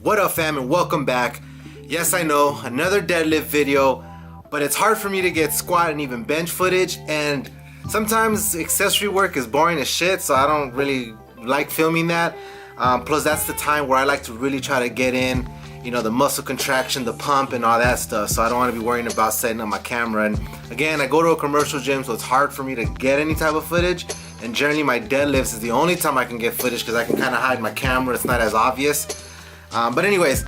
What up, fam, and welcome back. Yes, I know, another deadlift video, but it's hard for me to get squat and even bench footage, and sometimes accessory work is boring as shit, so I don't really like filming that. Plus that's the time where I like to really try to get in, you know, the muscle contraction, the pump, and all that stuff, so I don't want to be worrying about setting up my camera. And again, I go to a commercial gym, so it's hard for me to get any type of footage, and generally my deadlifts is the only time I can get footage because I can kind of hide my camera, it's not as obvious. But anyways,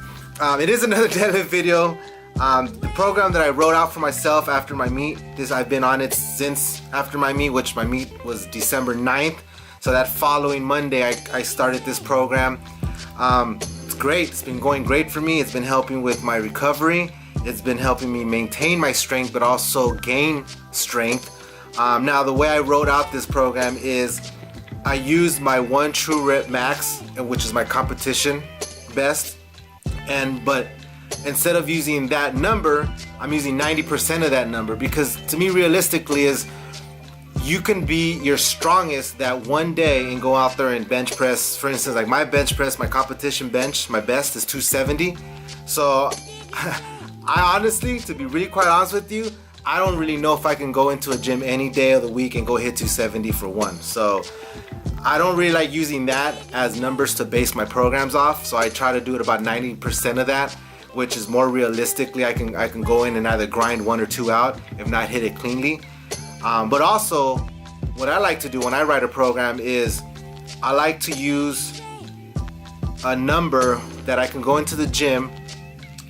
it is another deadlift video. The program that I wrote out for myself after my meet, I've been on it since after my meet, which my meet was December 9th. So that following Monday, I started this program. It's great, it's been going great for me. It's been helping with my recovery. It's been helping me maintain my strength, but also gain strength. Now the way I wrote out this program is I used my 1 true rep max, which is my competition best, but instead of using that number, I'm using 90% of that number, because to me realistically is you can be your strongest that one day and go out there and bench press. For instance, like my bench press, my competition bench, my best is 270. So I honestly, to be really quite honest with you, I don't really know if I can go into a gym any day of the week and go hit 270 for one. So I don't really like using that as numbers to base my programs off, so I try to do it about 90% of that, which is more realistically I can go in and either grind 1 or 2 out, if not hit it cleanly. But also, what I like to do when I write a program is I like to use a number that I can go into the gym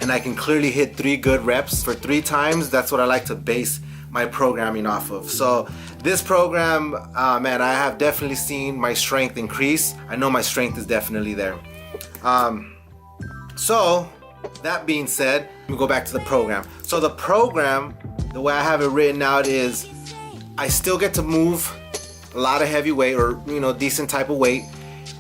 and I can clearly hit 3 good reps for 3 times. That's what I like to base my programming off of. So this program, man, I have definitely seen my strength increase. I know my strength is definitely there. So that being said, let me go back to the program. So the program, the way I have it written out is I still get to move a lot of heavy weight, or decent type of weight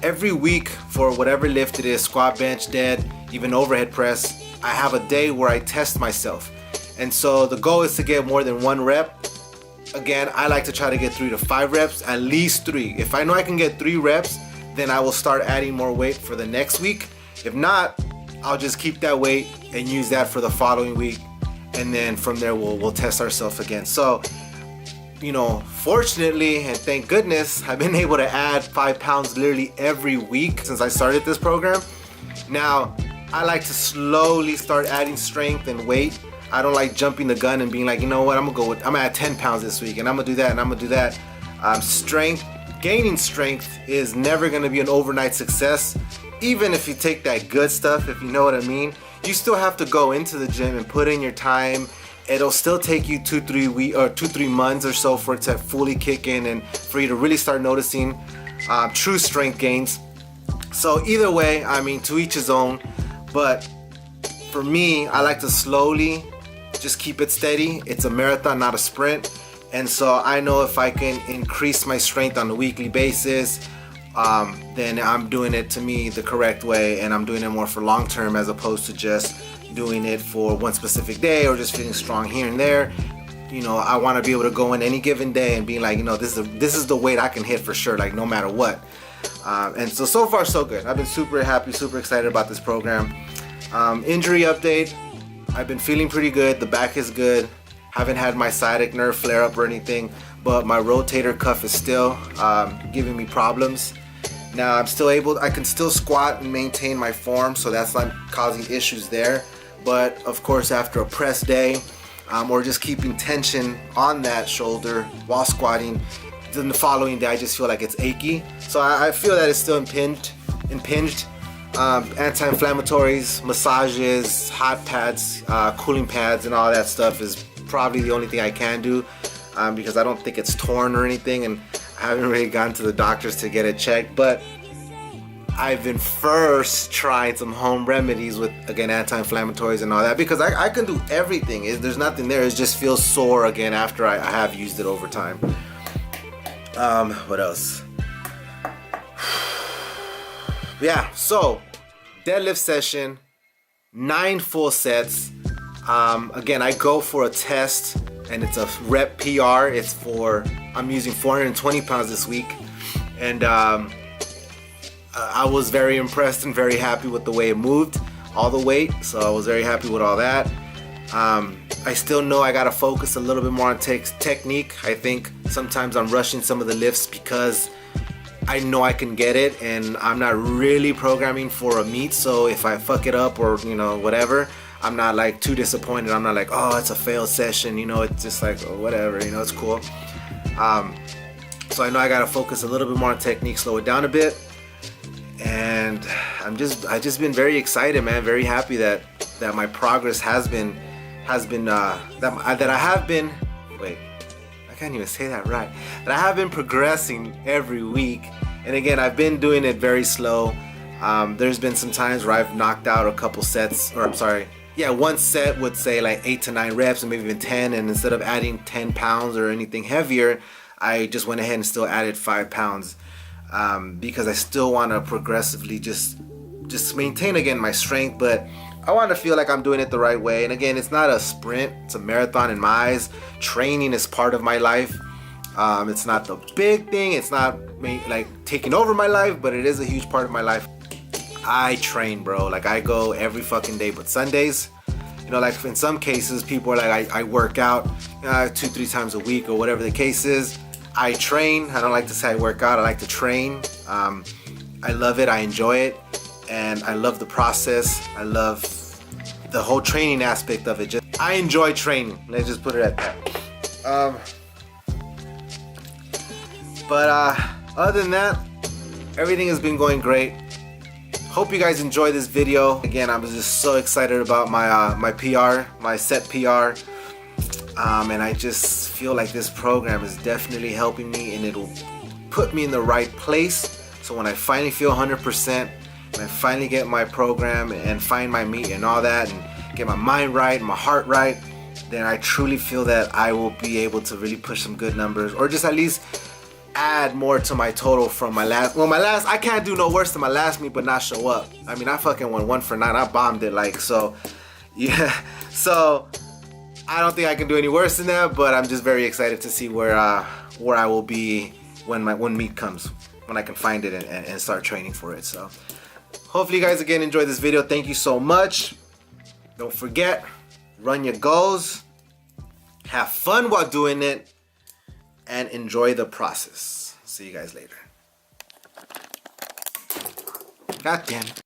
every week for whatever lift it is, squat, bench, dead, even overhead press. I have a day where I test myself. And so the goal is to get more than 1 rep. Again, I like to try to get 3 to 5 reps, at least 3. If I know I can get 3 reps, then I will start adding more weight for the next week. If not, I'll just keep that weight and use that for the following week. And then from there, we'll test ourselves again. So, fortunately, and thank goodness, I've been able to add 5 pounds literally every week since I started this program. Now, I like to slowly start adding strength and weight. I don't like jumping the gun and being like, you know what, I'm gonna add 10 pounds this week, and I'm gonna do that, and I'm gonna do that. Gaining strength is never gonna be an overnight success. Even if you take that good stuff, if you know what I mean, you still have to go into the gym and put in your time. It'll still take you 2-3 months or so for it to fully kick in and for you to really start noticing true strength gains. So either way, I mean, to each his own, but for me, I like to slowly just keep it steady. It's a marathon, not a sprint. And so I know if I can increase my strength on a weekly basis, then I'm doing it, to me, the correct way, and I'm doing it more for long term as opposed to just doing it for one specific day or just feeling strong here and there. I want to be able to go in any given day and be like, this is the weight I can hit for sure, like no matter what. And so far so good. I've been super happy, super excited about this program. Injury update, I've been feeling pretty good. The back is good. Haven't had my sciatic nerve flare up or anything, but my rotator cuff is still giving me problems. Now I can still squat and maintain my form, so that's not causing issues there. But of course, after a press day, or just keeping tension on that shoulder while squatting, then the following day I just feel like it's achy. So I feel that it's still impinged. Anti-inflammatories, massages, hot pads, cooling pads, and all that stuff is probably the only thing I can do, because I don't think it's torn or anything, and I haven't really gone to the doctors to get it checked. But I've been first trying some home remedies with, again, anti-inflammatories and all that, because I can do everything. There's nothing there. It just feels sore again after I have used it over time. What else? Yeah, so deadlift session, 9 full sets. Again, I go for a test and it's a rep PR. I'm using 420 pounds this week, and I was very impressed and very happy with the way it moved. all the weight, so I was very happy with all that. I still know I gotta focus a little bit more on technique. I think sometimes I'm rushing some of the lifts because I know I can get it, and I'm not really programming for a meet. So if I fuck it up or whatever, I'm not like too disappointed. I'm not like, oh, it's a failed session. It's just like, oh, whatever. It's cool. So I know I gotta focus a little bit more on technique, slow it down a bit, and I just been very excited, man. Very happy that my progress has been that I have been. Wait, I can't even say that right. That I have been progressing every week, and again, I've been doing it very slow. There's been some times where I've knocked out a couple sets, or I'm sorry, yeah, one set would say like 8 to 9 reps, and maybe even 10, and instead of adding 10 pounds or anything heavier, I just went ahead and still added 5 pounds because I still want to progressively just maintain again my strength, but I want to feel like I'm doing it the right way. And again, it's not a sprint, it's a marathon in my eyes. Training is part of my life. It's not the big thing, it's not like taking over my life, but it is a huge part of my life. I train, bro. Like, I go every fucking day, but Sundays, like in some cases people are like, I work out 2-3 times a week or whatever the case is. I train. I don't like to say I work out, I like to train. I love it, I enjoy it, and I love the process. I love the whole training aspect of it. I enjoy training, let's just put it at that. But other than that, everything has been going great. Hope you guys enjoy this video. Again, I'm just so excited about my PR, my set PR. And I just feel like this program is definitely helping me, and it'll put me in the right place. So when I finally feel 100%, when I finally get my program and find my meet and all that, and get my mind right, my heart right, then I truly feel that I will be able to really push some good numbers, or just at least add more to my total from my last. Well, I can't do no worse than my last meet but not show up. I mean, I fucking went 1 for 9. I bombed it, like, so yeah. So I don't think I can do any worse than that, but I'm just very excited to see where I will be when meet comes, when I can find it and start training for it. So hopefully you guys again enjoyed this video. Thank you so much. Don't forget, run your goals, have fun while doing it, and enjoy the process. See you guys later. God damn it.